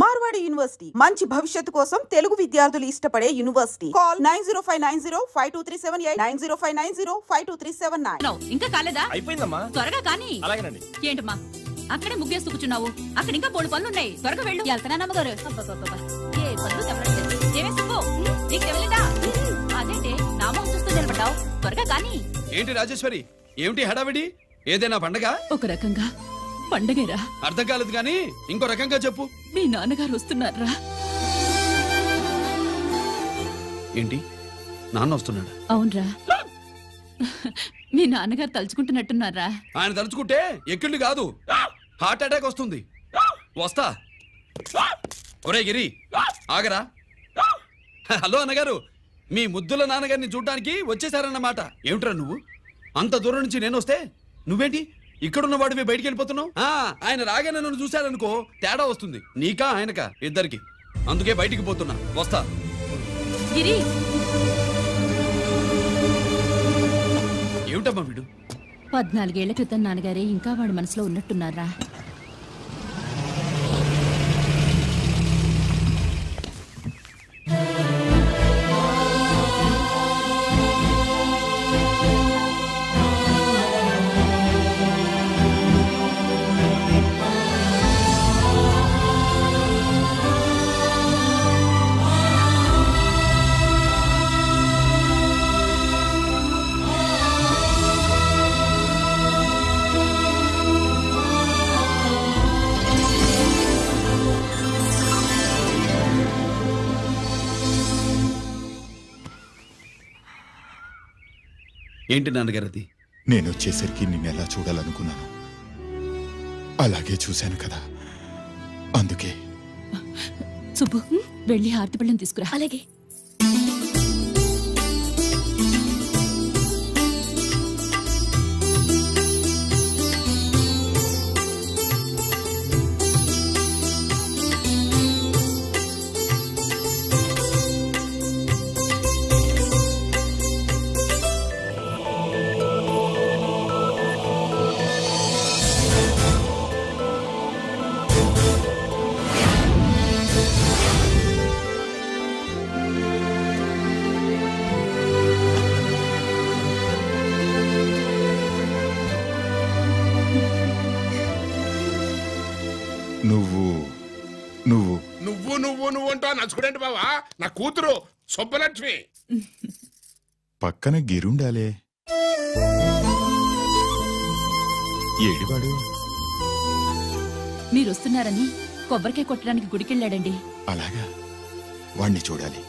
Marwadi university మంచి భవిష్యత్తు కోసం తెలుగు విద్యార్థులు ఇష్టపడే యూనివర్సిటీ. కాల్ 9059052378 9059052379. ఇంకా కాలేదా? అయిపోయిందమ్మా. త్వరగా కానీ. అలాగేనండి. ఏంటమ్మా అక్కడే ముగ్గేసి కూర్చున్నావు? అక్కడ ఇంకా 3 పనులున్నాయి, త్వరగా వెళ్ళు. వెళ్తానమ్మగారు. ఏ పనులు చెప్పలేదు. ఏమే సుబ్బు, నీకు తెలీదా? అదేంటి నా మొహం చూస్తూ నిలబడ్డావు? త్వరగా కానీ. ఏంటి రాజేశ్వరి, ఏమిటి హడావిడి? ఏదైనా పండగ? ఒక రకంగా పండగేరా. అర్థం కాలేదు కానీ ఇంకో రకంగా చెప్పు. మీ నాన్నగారు వస్తున్నారా? ఏంటి, నాన్న వస్తున్నాడు? అవునరా, మీ నాన్నగారు తలుచుకుంటున్నట్టున్నారా? ఆయన తలుచుకుంటే ఎక్కిళ్ళు కాదు, హార్ట్ అటాక్ వస్తుంది. వస్తా. ఒరే గిరి ఆగరా. హలో అన్నగారు, మీ ముద్దుల నాన్నగారిని చూడ్డానికి వచ్చేసారన్నమాట. ఏమిట్రా నువ్వు? అంత దూరం నుంచి నేను వస్తే నువ్వేంటి ఇక్కడున్న వాడివి బయటికి వెళ్ళిపోతున్నావు? ఆయన రాగానే నన్ను చూశాడనుకో తేడా వస్తుంది, నీకా ఆయనకా ఇద్దరికి. అందుకే బయటికి పోతున్నా, వస్తా. గిరి, ఏమిటమ్మా వీడు? 14 ఏళ్ల క్రితం నాన్నగారే ఇంకా వాడి మనసులో ఉన్నట్టున్నారా? ఏంటి నాన్నగారు అది? నేను వచ్చేసరికి నిన్నెలా చూడాలనుకున్నాను, అలాగే చూశాను కదా, అందుకే. సుబ్బు, వెళ్ళి హారతి పళ్ళని తీసుకురా. అలాగే. నువ్వు అంటా నచ్చుకోండి బావా. నా కూతురు సుబ్బలక్ష్మి. పక్కన గిరుండాలే. ఏడివాడు? మీరొస్తున్నారని కొబ్బరికాయ కొట్టడానికి గుడికెళ్ళాడండి. అలాగా, వాణ్ణి చూడాలి.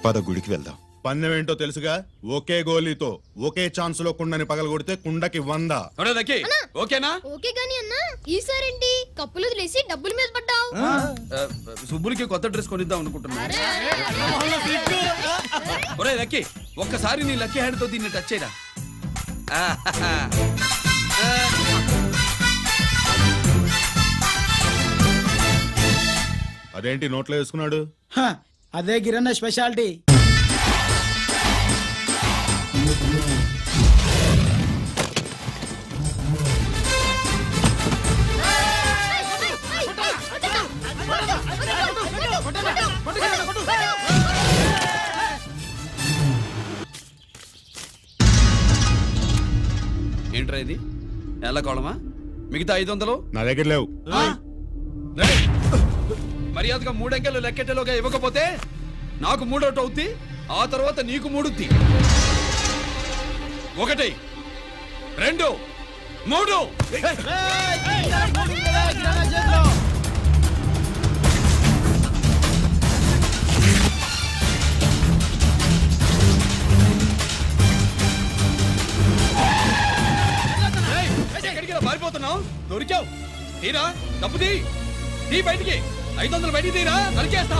పద గుడికి వెళ్దాం. పందెమేంటో తెలుసుగా, ఒకే గోలీతో ఒకే ఛాన్స్ లో కుండని పగలగొడితే కుండకి 100. ఓకేనా? ఓకే గాని అన్నా, ఈసారేంటి కప్పులు వదిలేసి డబ్బుల మీద పడ్డావు? సుబ్బులకి కొత్త డ్రెస్ కొనిద్దాం అనుకుంటున్నా. ఒరే లక్కీ, ఒక్కసారి నీ లక్కీ హ్యాండ్ తో దీన్ని టచ్ చేయరా. అదేంటి నోట్లో వేసుకున్నాడు? అదే గిరన్న స్పెషాలిటీ. ఏంట్రా ఇది? ఎలా కోళమా? మిగతా 500 నా దగ్గర లేవు. మర్యాదగా 3 అంకెలు లెక్కెట్టలోగా ఇవ్వకపోతే నాకు 3 అవుద్ది, ఆ తర్వాత నీకు 3. 1 2 3. ఎక్కడికి పారిపోతున్నావు? దొరికావు. తీరా డబ్బు తీ బయటికి. 500 బయటికి తీరా, నరికేస్తా.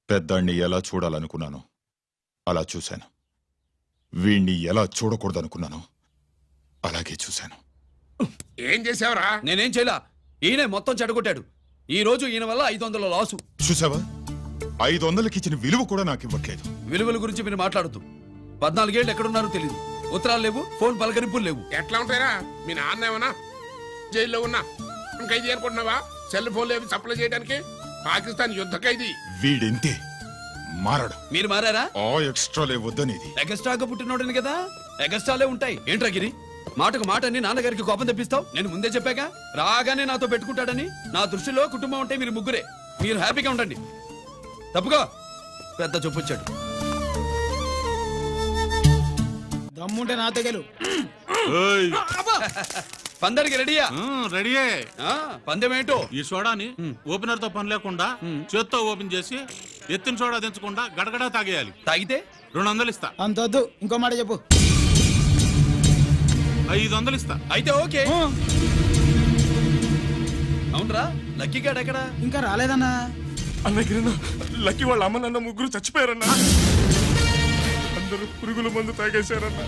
పెద్దాన్ని ఎలా చూడాలనుకున్నాను అలా చూశాను. వీణ్ణి ఎలా చూడకూడదనుకున్నాను అలాగే చూశాను. ఏం చేసావురా? నేనేం చేయలా, ఈయనే మొత్తం చెడగొట్టాడు. ఈ రోజు ఈయన వల్ల 500 లాసు. చూసావా, 500కి ఇచ్చిన విలువ కూడా నాకు ఇవ్వట్లేదు. విలువల గురించి మీరు మాట్లాడద్దు. 14 ఏళ్ళు ఎక్కడున్నారో తెలియదు. ఉత్తరాలు లేవు, ఫోన్ పలకరింపులు లేవు. ఎట్లా ఉంటారా? మీ నాన్న ఏమన్నా జైల్లో ఉన్నా ఖైదీ అనుకుంటున్నావా? సెల్ ఫోన్లు ఏమి సప్లై చేయడానికి? పాకిస్తాన్ యుద్ధ ఖైదీ. వీడింతే మారడు. మీరు మారారా? ఆ ఎక్స్ట్రాలే వద్దనేది. ఎగస్ట్రాగా పుట్టినోడని కదా, ఎగస్ట్రాలే ఉంటాయి. ఏంట్రా గిరి, మాటకు మాట అని నాన్నగారికి కోపం తెప్పిస్తావు? నేను ముందే చెప్పాగా, రాగానే నాతో పెట్టుకుంటాడని. నా దృష్టిలో కుటుంబం అంటే మీరు ముగ్గురే. మీరు హ్యాపీగా ఉండండి. తప్పుగా పెద్ద చెప్పొచ్చాడు. దమ్ముంటే నాతో గెలు. పందరికి రెడీయా? రెడీయే. పందెం ఏంటో? ఈ సోడాని ఓపెనర్ తో పని లేకుండా చేత్తో ఓపెన్ చేసి ఎత్తిన సోడా దించకుండా గడగడా తాగేయాలి. తాగితే 200 ఇస్తా. అంతొద్దు, ఇంకో మాట చెప్పు. 500 ఇస్తా. అయితే ఓకే. అవునరా, లక్కీ గాడు ఎక్కడా? ఇంకా రాలేదన్నా. అన్నగిరినా, లక్కీ వాళ్ళ అమ్మ నాన్న ముగ్గురు చచ్చిపోయారన్నా. అందరూ పురుగుల మందు తాగేశారన్నా.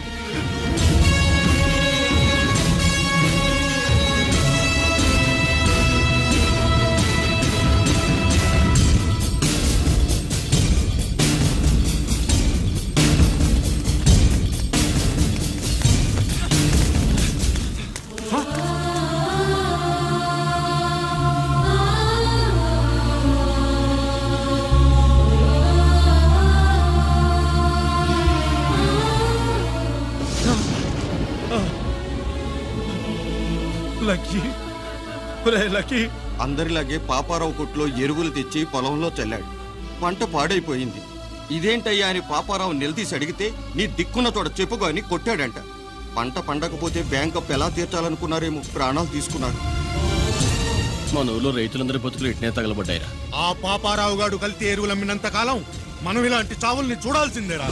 అందరిలాగే పాపారావు కొట్లో ఎరువులు తెచ్చి పొలంలో చల్లాడు. పంట పాడైపోయింది. ఇదేంటయ్యా అని పాపారావు నిలదీసి అడిగితే నీ దిక్కున్న తోడ చెప్పుకో అని కొట్టాడంట. పంట పండకపోతే బ్యాంక్ అప్పు ఎలా తీర్చాలనుకున్నారేమో ప్రాణాలు తీసుకున్నారు. మన ఊళ్ళో రైతులందరి బతుకులు ఇట్నే తగలబడ్డాయిరా. ఆ పాపారావు గాడు కల్తీ ఎరువులు అమ్మినంత కాలం మనం ఇలాంటి చావుల్ని చూడాల్సిందేరా.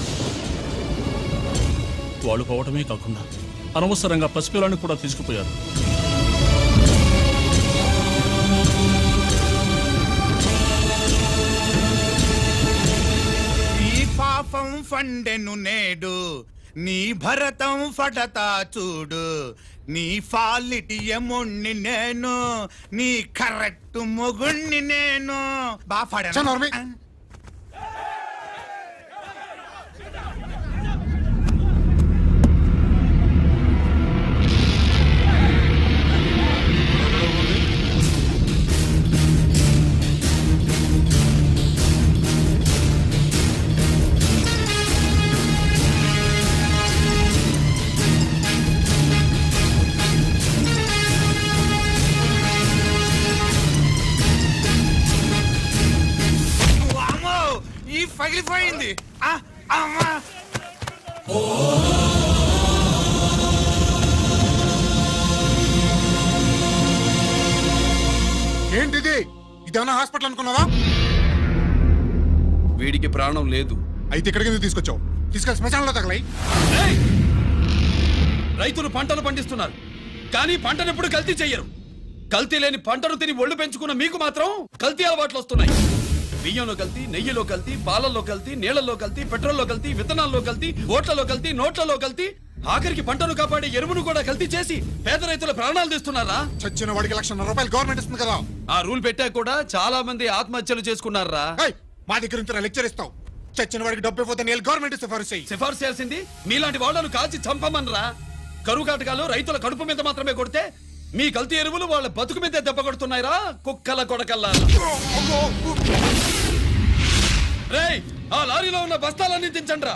వాళ్ళు పోవటమే కాకుండా అనవసరంగా పసిపిల్లాన్ని కూడా తీసుకుపోయారు. నీ పాపం ఫండెను నేడు, నీ భరతం ఫడతా చూడు. నీ ఫాలిటి ఎముణ్ణి నేను, నీ కరెక్ట్ మొగుణ్ణి నేను. బాగా పగిలిపోయింది. ఏంటిది? ఇదేమన్నా హాస్పిటల్ అనుకున్నావా? వీడికి ప్రాణం లేదు. అయితే ఇక్కడికి ఎందుకు తీసుకొచ్చావు? తీసుకెళ్ళి శ్మశానంలో తగలై. రైతులు పంటలు పండిస్తున్నారు, కానీ పంటనెప్పుడు కల్తీ చెయ్యరు. కల్తీ లేని పంటను తిని ఒళ్ళు పెంచుకున్న మీకు మాత్రం కల్తీ అలవాట్లు వస్తున్నాయి. బియ్యంలో కల్తీ, నెయ్యిలో కల్తీ, పాలల్లో కల్తీ, నీళ్లలో కల్తీ, పెట్రోల్లో కల్తీ, విత్తనాల్లో కల్తీ, ఓట్లలో కల్తీ, నోట్లలో కల్తీ, ఆఖరికి పంటను కాపాడే ఎరువును కూడా కల్తీ చేసి పేద రైతుల ప్రాణాలు తీస్తున్నారా? చచ్చిన వాడికి ₹1,00,000 గవర్నమెంట్ ఇస్తుంది కదా. ఆ రూల్ పెట్టా కూడా చాలా మంది ఆత్మహత్యలు చేసుకున్నారా? మా దగ్గర ఇంత లెక్చర్ ఇస్తావు. చచ్చిన వాడికి డబ్బు ఇవ్వద్దని గవర్నమెంట్ సిఫార్సు చేయాల్సింది మీలాంటి వాళ్ళను కాల్చి చంపమనరా? కరువు కాటకాలు రైతుల కడుపు మీద మాత్రమే కొడితే మీ కల్తీ ఎరువులు వాళ్ళ బతుకు మీద దెబ్బ కొడుతున్నాయిరా కుక్కల కొడకల్లా. రేయ్, ఆ లారీలో ఉన్న బస్తాలన్నీ దించండ్రా.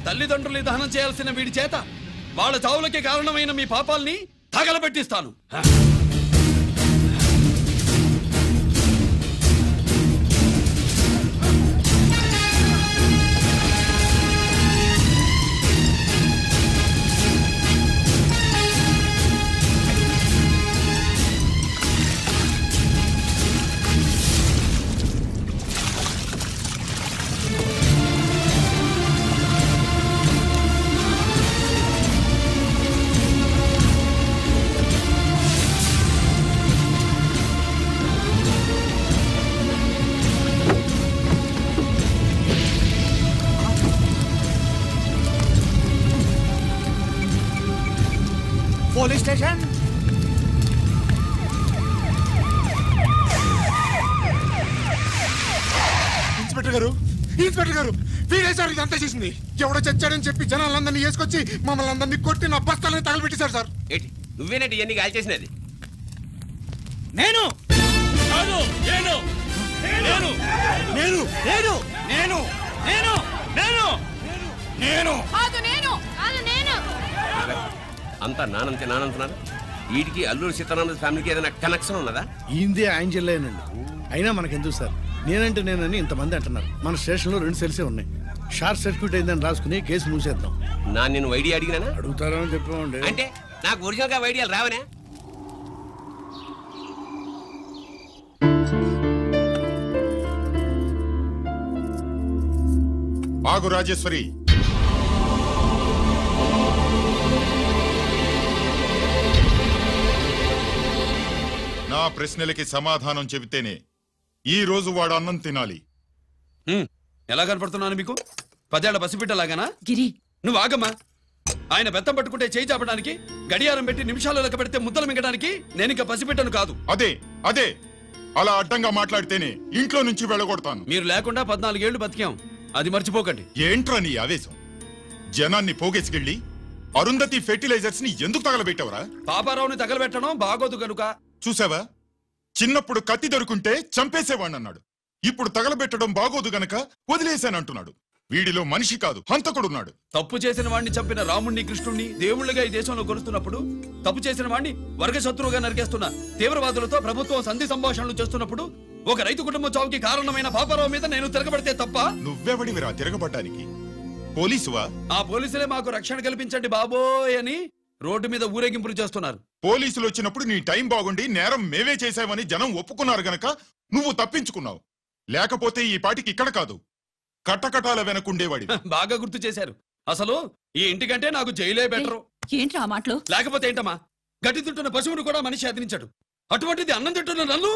తల్లిదండ్రుల్ని దహనం చేయాల్సిన వీడి చేత వాళ్ళ చావులకి కారణమైన మీ పాపాల్ని తగలబెట్టిస్తాను. Police station. ఇన్స్పెక్టర్ గారు, ఇన్స్పెక్టర్ గారు, వీడే సార్ ఇదంతా చేసింది. ఎవడో చచ్చాడని చెప్పి జనాలందరినీ వేసుకొచ్చి మమ్మల్ని అందరినీ కొట్టి నా బస్తాలని తగలబెట్టేశారు సార్. ఏంటి నువ్వేనండి ఇవన్నీ గాలి చేసినది? నేను నేను నేను నేను నేను నేను నేను నేను నేను నేను అంతా నానంటున్నాను. వీడికి అల్లూరి సీతారామరాజు ఫ్యామిలీకి ఏదైనా కనెక్షన్ ఉన్నదా? ఈందే ఆయన జిల్లేనండి. అయినా మనకెందుకు సార్, నేనంటే నేనని ఇంతమంది అంటున్నారు. మన స్టేషన్లో 2 సెల్సే ఉన్నాయి. షార్ట్ సర్క్యూట్ అయిందని రాసుకుని కేసు మూసేద్దాం. నేను ఐడియా అడిగినా? అడుగుతారని చెప్పండి. అంటే నాకు ఒరిజినల్ గా ఐడియాలు రావనే? ఆగు రాజేశ్వరి. నా ప్రశ్నలకి సమాధానం చెబితేనే ఈ రోజు వాడు అన్నం తినాలి. ఎలా కనపడుతున్నాను మీకు? 10 ఏళ్ల పసిబిడ్డలాగానా? గిరి నువ్వు ఆగమ్మా. ఆయన బెత్తం పట్టుకుంటే చేయి చాపడానికి, గడియారం పెట్టి నిమిషాలు లెక్క పెడితే ముద్దలు మింగడానికి నేను ఇంకా పసిబిడ్డను కాదు. అదే అదే అలా అడ్డంగా మాట్లాడితేనే ఇంట్లో నుంచి వెళ్ళగొడతాను. మీరు లేకుండా 14 ఏళ్లు బతికాం, అది మర్చిపోకండి. ఏంట్రా నీ ఆవేశం? జనాన్ని పోగేసుకెళ్ళి అరుంధతి ఫెర్టిలైజర్స్ ని ఎందుకు తగలబెట్టావరా? పాపారావుని తగలబెట్టడం బాగోదు గనుక. చూసావా, చిన్నప్పుడు కత్తి దొరుకుంటే చంపేసేవాణ్ణన్నాడు. ఇప్పుడు తగలబెట్టడం బాగోదు గనక వదిలేశానంటున్నాడు. వీడిలో మనిషి కాదు, హంతకుడున్నాడు. తప్పు చేసిన వాడిని చంపిన రాముణ్ణి, కృష్ణుణ్ణి దేవుళ్ళుగా ఈ దేశంలో కొలుస్తున్నప్పుడు, తప్పు చేసిన వాడిని వర్గశత్రువుగా నరికేస్తున్న తీవ్రవాదులతో ప్రభుత్వం సంధి సంభాషణలు చేస్తున్నప్పుడు, ఒక రైతు కుటుంబం చావుకి కారణమైన పాపారావు మీద నేను తిరగబడితే తప్ప? నువ్వెవడివిరా తిరగబడ్డానికి? పోలీసువా? ఆ పోలీసులే మాకు రక్షణ కల్పించండి బాబోయ్ అని రోడ్డు మీద ఊరేగింపులు చేస్తున్నారు. పోలీసులు వచ్చినప్పుడు నీ టైం బాగుండి నేరం మేవే చేశావని జనం ఒప్పుకున్నారు గనక నువ్వు తప్పించుకున్నావు. లేకపోతే ఈ పాటికి ఇక్కడ కాదు, కట్టకటాల వెనకుండేవాడి. బాగా గుర్తు చేశారు. అసలు ఈ ఇంటికంటే నాకు జైలే బెటరు. ఏంట్రా ఆ మాటలు? లేకపోతే ఏంటమ్మా, గడ్డి తింటున్న పశువును కూడా మనిషి అదిలించాడు. అటువంటిది అన్నం తింటున్న నన్ను?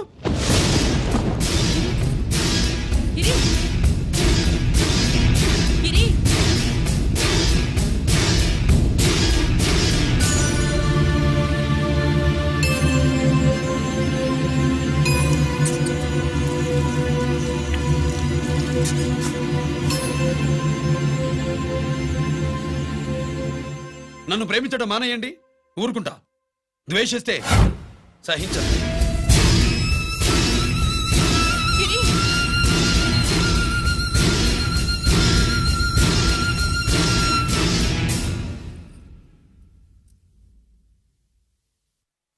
నన్ను ప్రేమించడం మానేయండి, ఊరుకుంటా. ద్వేషిస్తే సహించండి.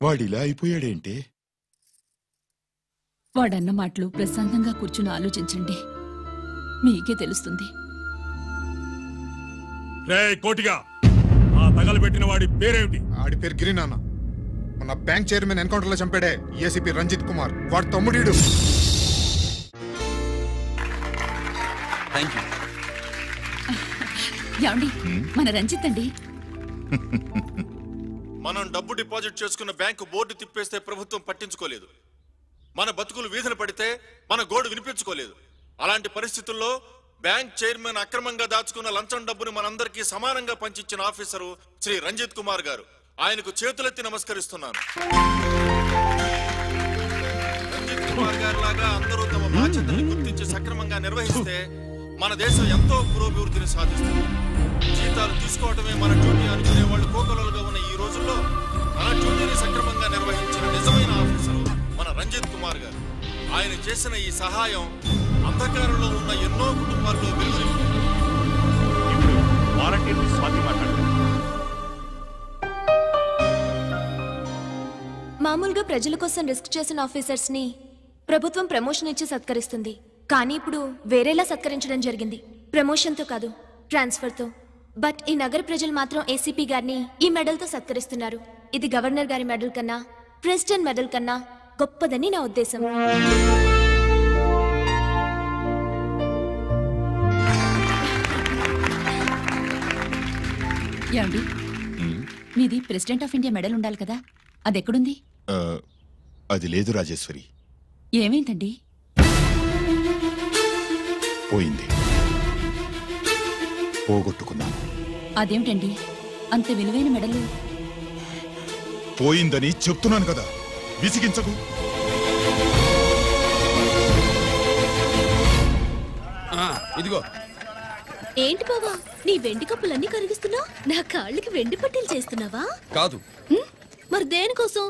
వాడిలా అయిపోయాడేంటి? వాడన్న మాటలు ప్రశాంతంగా కూర్చుని ఆలోచించండి, మీకే తెలుస్తుంది. రే కోటిగా, ఆ తగలబెట్టిన వాడి పేరేమిటి? ఆడి పేరు గిరి నాన్న. మన బ్యాంక్ చైర్మన్ ఎన్కౌంటర్ లో చంపాడే ఏసీపీ రంజిత్ కుమార్, వాడు తమ్ముడీడు. ఏమండి, మన రంజిత్ అండి. మనం డబ్బు డిపాజిట్ చేసుకున్న బ్యాంకు బోర్డు తిప్పేస్తే ప్రభుత్వం పట్టించుకోలేదు. మన బతుకులు వీధన పడితే మన గోడు వినిపించుకోలేదు. అలాంటి పరిస్థితుల్లో బ్యాంక్ చైర్మన్ అక్రమంగా దాచుకున్న లంచం డబ్బుని మనందరికీ సమానంగా పంచిచ్చిన ఆఫీసరు శ్రీ రంజిత్ కుమార్ గారు. ఆయనకు చేతులెత్తి నమస్కరిస్తున్నాను. రంజిత్ కుమార్ గారి లాగా అందరూ తమ బాధ్యతని గుర్తించి సక్రమంగా నిర్వహిస్తే మన దేశం ఎంతో పురోభివృద్ధిని సాధిస్తుంది. జీతాలు తీసుకోవటమే మన డ్యూటీ అనుకునే వాళ్ళు కోకొలలుగా ఉన్న ఈ రోజుల్లో మన డ్యూటీని సక్రమంగా నిర్వహించిన నిజమైన ఆఫీసరు మన రంజిత్ కుమార్ గారు. ఆయన చేసిన ఈ సహాయం అంధకారంలో ఉన్న ఎన్నో కుటుంబాల్లో వెలుగునింపారు. ఇప్పుడు మామూలుగా ప్రజల కోసం రిస్క్ చేసిన ఆఫీసర్స్ ని ప్రభుత్వం ప్రమోషన్ ఇచ్చి సత్కరిస్తుంది. కానీ ఇప్పుడు వేరేలా సత్కరించడం జరిగింది. ప్రమోషన్తో కాదు, ట్రాన్స్ఫర్తో. బట్ ఈ నగర ప్రజలు మాత్రం ఏసీపీ గారిని ఈ మెడల్తో సత్కరిస్తున్నారు. ఇది గవర్నర్ గారి మెడల్ కన్నా, ప్రెసిడెంట్ మెడల్ కన్నా గొప్పదని నా ఉద్దేశం. ఏమండి, మీది ప్రెసిడెంట్ ఆఫ్ ఇండియా మెడల్ ఉండాలి కదా, అది ఎక్కడుంది? అది లేదు రాజేశ్వరి. ఏమైందండి? పోయింది, పోగొట్టుకున్నాను. అదేమిటండి అంత విలువైన మెడలు? పోయిందని చెప్తున్నాను కదా, విసిగించకు. ఇదిగో. ఏంటి బావా, నీ వెండి కప్పులన్నీ కరిగిస్తున్నావు? నా కాళ్ళకి వెండి పట్టీలు చేస్తున్నావా? కాదు. మరి దేనికోసం?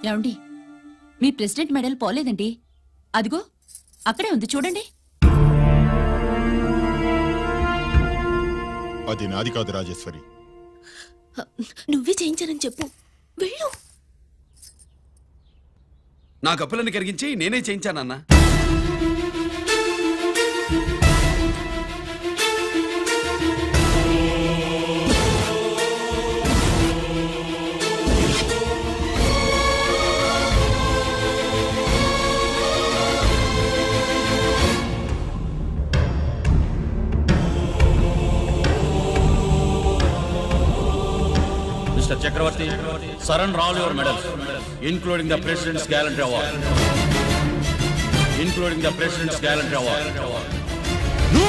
ఏమండి, మీ ప్రెసిడెంట్ మెడల్ పోలేదండి, అదిగో అక్కడే ఉంది చూడండి. అది నాది కాదు రాజేశ్వరి. నువ్వే చేయించానని చెప్పు, వెళ్ళు. నా కప్పులను కరిగించి నేనే చేయించానన్నా. Mr. Chakravarti, surrender all your medals, including the President's Gallantry Award. Including the President's Gallantry Award. No!